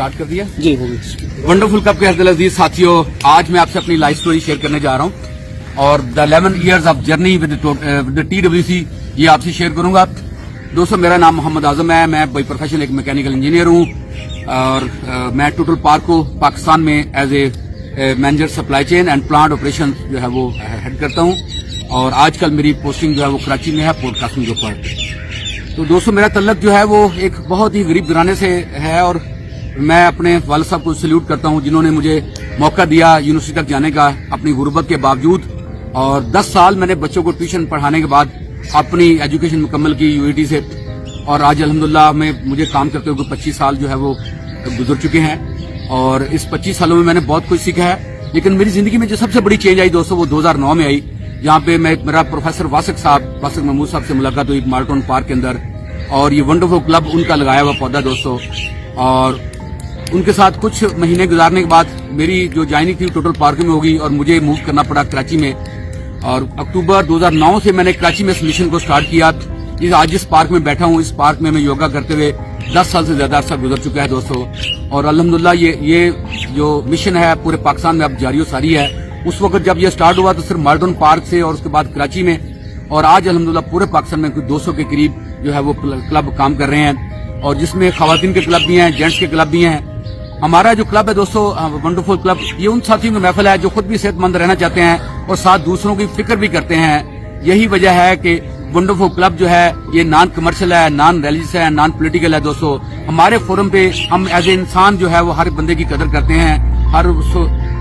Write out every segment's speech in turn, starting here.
Start कर दिया जी हो गई। वंडरफुल कप के अब्दुल अजीज साथियों, आज मैं आपसे अपनी लाइफ स्टोरी शेयर करने जा रहा हूं और the 11 years of journey with TWC ये आपसे शेयर करूंगा। दोस्तों, मेरा नाम मोहम्मद आजम है। मैं बाई प्रोफेशन एक मैकेनिकल इंजीनियर हूं और मैं टोटल पार्क को पाकिस्तान में as a manager supply chain and plant operation जो है वो हेड करता हूं और आजकल मेरी पोस्टिंग जो है वो कराची में है, पोर्ट कासिम के ऊपर। तो दोस्तों, मेरा तल्लक जो है वो एक बहुत ही गरीब घराने से है और मैं अपने वालिद साहब को सैल्यूट करता हूं जिन्होंने मुझे मौका दिया यूनिवर्सिटी तक जाने का अपनी गुर्बत के बावजूद। और 10 साल मैंने बच्चों को ट्यूशन पढ़ाने के बाद अपनी एजुकेशन मुकम्मल की UAT से और आज अल्हम्दुलिल्लाह में मुझे काम करते हुए 25 साल जो है वो गुजर चुके हैं और इस 25 सालों में मैंने बहुत कुछ सीखा है। लेकिन मेरी जिंदगी में जो सबसे बड़ी चेंज आई दोस्तों वो 2009 में आई, जहाँ पे मेरा प्रोफेसर वासिक महमूद साहब से मुलाकात हुई मार्टन पार्क के अंदर और ये वंडरफुल क्लब उनका लगाया हुआ पौधा दोस्तों। और उनके साथ कुछ महीने गुजारने के बाद मेरी जो ज्वाइनिंग थी टोटल पार्क में होगी और मुझे मूव करना पड़ा कराची में। और अक्टूबर 2009 से मैंने कराची में इस मिशन को स्टार्ट किया। आज जिस पार्क में बैठा हूँ, इस पार्क में मैं योगा करते हुए 10 साल से ज्यादा अरसा गुजर चुका है दोस्तों। और अल्हम्दुलिल्लाह ये जो मिशन है पूरे पाकिस्तान में अब जारी सारी है। उस वक्त जब ये स्टार्ट हुआ तो सिर्फ मार्टन पार्क से और उसके बाद कराची में, और आज अल्हम्दुलिल्लाह पूरे पाकिस्तान में कुछ 200 के करीब जो है वो क्लब काम कर रहे हैं और जिसमें खवातीन के क्लब भी हैं, जेंट्स के क्लब भी हैं। हमारा जो क्लब है दोस्तों वंडरफुल क्लब, ये उन साथियों की महफिल है जो खुद भी सेहतमंद रहना चाहते हैं और साथ दूसरों की फिक्र भी करते हैं। यही वजह है कि वंडरफुल क्लब जो है ये नॉन कमर्शियल है, नॉन रिलीजियस है, नॉन पॉलिटिकल है दोस्तों। हमारे फोरम पे हम एज ए इंसान जो है वो हर बंदे की कदर करते हैं, हर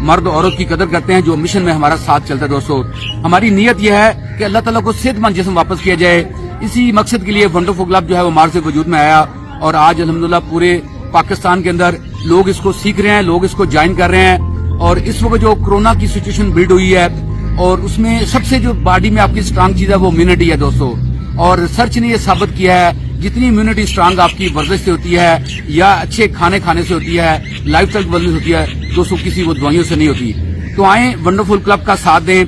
मर्द औरत की कदर करते हैं जो मिशन में हमारा साथ चलता है दोस्तों। हमारी नीयत यह है कि अल्लाह ताला को सेहतमंद जिस्म वापस किया जाए। इसी मकसद के लिए वंडरफुल क्लब जो है वो मार्च से वजूद में आया और आज अल्हम्दुलिल्लाह पूरे पाकिस्तान के अंदर लोग इसको सीख रहे हैं, लोग इसको ज्वाइन कर रहे हैं। और इस वक्त जो कोरोना की सिचुएशन बिल्ड हुई है और उसमें सबसे जो बॉडी में आपकी स्ट्रांग चीज है वो इम्यूनिटी है दोस्तों। और रिसर्च ने ये साबित किया है जितनी इम्यूनिटी स्ट्रांग आपकी वर्जिश से होती है या अच्छे खाने खाने से होती है, लाइफ स्टाइल वर्जिश होती है दोस्तों, किसी वो दवाइयों से नहीं होती। तो आए वंडरफुल क्लब का साथ दें,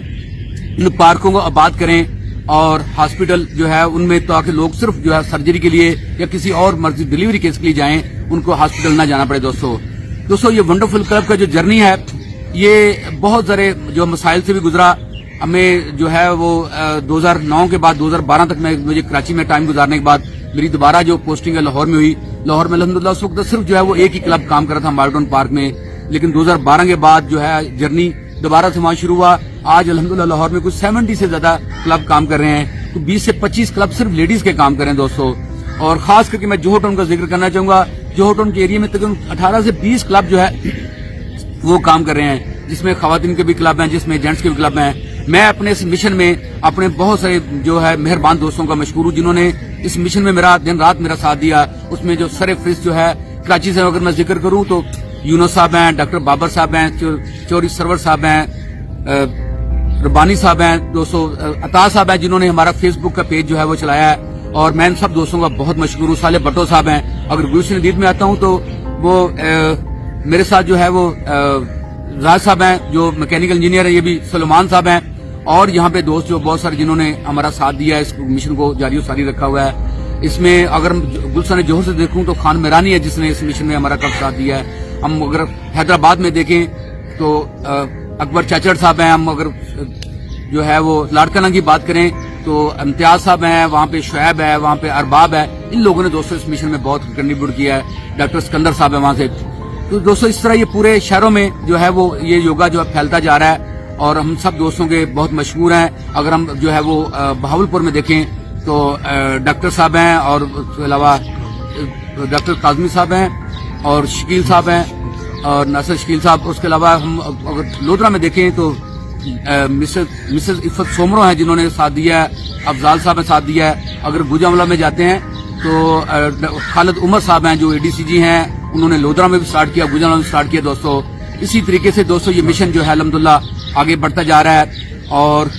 इन पार्कों को आबाद करें और हॉस्पिटल जो है उनमें ताकि लोग सिर्फ जो है सर्जरी के लिए या किसी और मर्जी डिलीवरी केस के लिए जाएं, उनको हॉस्पिटल ना जाना पड़े दोस्तों। ये वंडरफुल क्लब का जो जर्नी है ये बहुत सारे जो मसाइल से भी गुजरा। हमें जो है वो 2009 के बाद 2012 तक मुझे कराची में टाइम गुजारने के बाद मेरी दोबारा जो पोस्टिंग है लाहौर में हुई। लाहौर में अल्हम्दुलिल्लाह उस वक्त सिर्फ जो है वो एक ही क्लब काम कर रहा था मार्टन पार्क में। लेकिन 2012 के बाद जो है जर्नी दोबारा से वहां शुरू हुआ। आज अल्हम्दुलिल्लाह लाहौर में कुछ 70 से ज्यादा क्लब काम कर रहे हैं। तो 20 से 25 क्लब सिर्फ लेडीज के काम कर रहे हैं दोस्तों। और खास करके मैं जोहर टाउन का जिक्र करना चाहूंगा। जोहर टाउन के एरिया में तकरीबन 18 से 20 क्लब जो है वो काम कर रहे हैं, जिसमें खवातीन के भी क्लब हैं, जिसमें जेंट्स के भी क्लब हैं। मैं अपने इस मिशन में अपने बहुत सारे जो है मेहरबान दोस्तों का मशकूर हूं जिन्होंने इस मिशन में मेरा दिन रात मेरा साथ दिया। उसमें जो सर फेस जो है कराची से अगर मैं जिक्र करूं तो यूनुस साहब हैं, डॉक्टर बाबर साहब हैं, चौरी सरवर साहब हैं, रब्बानी साहब हैं दोस्तों, अता साहब हैं जिन्होंने हमारा फेसबुक का पेज जो है वो चलाया है और मैं इन सब दोस्तों का बहुत मशकूर हूँ। साले भट्टो साहब हैं। अगर गुलशन नदीद में आता हूँ तो वो मेरे साथ जो है वो राज साहब हैं जो मैकेनिकल इंजीनियर है, ये भी सलमान साहब हैं। और यहाँ पे दोस्त जो बहुत सारे जिन्होंने हमारा साथ दिया है, इस मिशन को जारी सारी रखा हुआ है। इसमें अगर गुलशन जोहर से देखूं तो खान मेरानी है जिसने इस मिशन में हमारा कब साथ दिया है। हम अगर हैदराबाद में देखें तो अकबर चाचड़ साहब हैं। हम अगर जो है वो लाड़काना की बात करें तो इम्तियाज साहब हैं, वहाँ पे शुएब है, वहाँ पे अरबाब है। इन लोगों ने दोस्तों इस मिशन में बहुत कंट्रीब्यूट किया है। डॉक्टर सिकंदर साहब है वहाँ से। तो दोस्तों इस तरह ये पूरे शहरों में जो है वो ये योगा जो है फैलता जा रहा है और हम सब दोस्तों के बहुत मशहूर हैं। अगर हम जो है वो बहावलपुर में देखें तो डॉक्टर साहब हैं और उसके अलावा डॉक्टर काजमी साहब हैं और शकील साहब हैं और नासिर शकील साहब। उसके अलावा हम अगर लोधरा में देखें तो मिसेस इफ़त सोमरो हैं जिन्होंने साथ दिया है, अफजाल साहब ने साथ दिया है। अगर गुजरांवाला में जाते हैं तो खालिद उमर साहब हैं जो ADCG हैं, उन्होंने लोधरा में भी स्टार्ट किया, गुजरांवाला में स्टार्ट किया दोस्तों। इसी तरीके से दोस्तों ये मिशन जो है अल्हम्दुलिल्लाह आगे बढ़ता जा रहा है और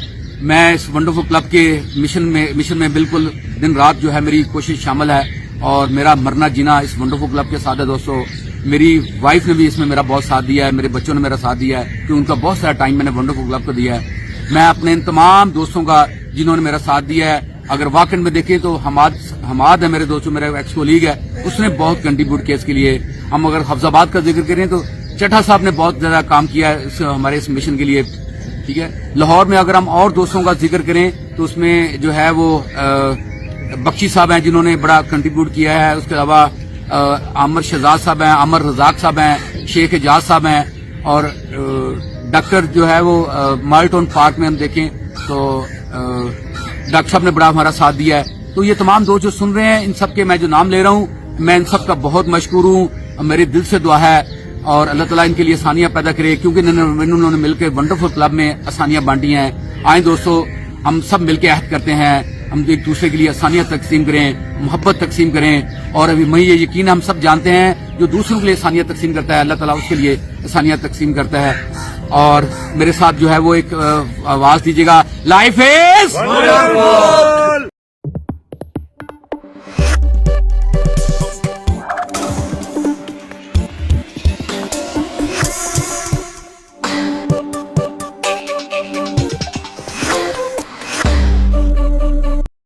मैं इस वंडरफुल क्लब के मिशन में बिल्कुल दिन रात जो है मेरी कोशिश शामिल है और मेरा मरना जीना इस वंडरफुल क्लब के साथ है दोस्तों। मेरी वाइफ ने भी इसमें मेरा बहुत साथ दिया है, मेरे बच्चों ने मेरा साथ दिया है क्योंकि उनका बहुत सारा टाइम मैंने वंडरफुल क्लब को दिया है। मैं अपने इन तमाम दोस्तों का जिन्होंने मेरा साथ दिया है اگر واقعی میں دیکھیں تو حماد ہے میرے دوستوں، میرا ایکس کولیگ ہے، اس نے بہت کنٹریبیوٹ کیا اس کے لیے. ہم اگر حفظ آباد کا ذکر کریں تو چٹھا صاحب نے بہت زیادہ کام کیا ہے ہمارے اس مشن کے لیے. ٹھیک ہے. لاہور میں اگر ہم اور دوستوں کا ذکر کریں تو اس میں جو ہے وہ بخشی صاحب ہیں جنہوں نے بڑا کنٹریبیوٹ کیا ہے. اس کے علاوہ عامر شہزاد صاحب ہیں، عامر رزاق صاحب ہیں، شیخ اجاز صاحب ہیں، اور ڈاکٹر جو ہے وہ مالٹون پارک میں ہم دیکھیں تو ڈاکٹر صاحب نے بڑا ہمارا ساتھ دیا ہے. تو یہ تمام دوست جو سن رہے ہیں، ان سب کے میں جو نام لے رہا ہوں، میں ان سب کا بہت مشکور ہوں. میرے دل سے دعا ہے اور اللہ تعالیٰ ان کے لیے آسانیاں پیدا کرے، کیونکہ انہوں نے مل کے ونڈرفل کلب میں آسانیاں بانٹی ہیں. آئیں دوستو، ہم سب مل کے عہد کرتے ہیں، ہم ایک دوسرے کے لیے آسانیاں تقسیم کریں، محبت تقسیم کریں. اور ابھی میں یہ یقین ہم سب جانتے ہیں جو دوسروں کے لیے آسانیاں تقسیم کرتا ہے، اللہ تعالیٰ اس کے لیے آسانیاں تقسیم کرتا ہے. اور میرے ساتھ جو ہے وہ ایک آواز دیجیے گا، لائف از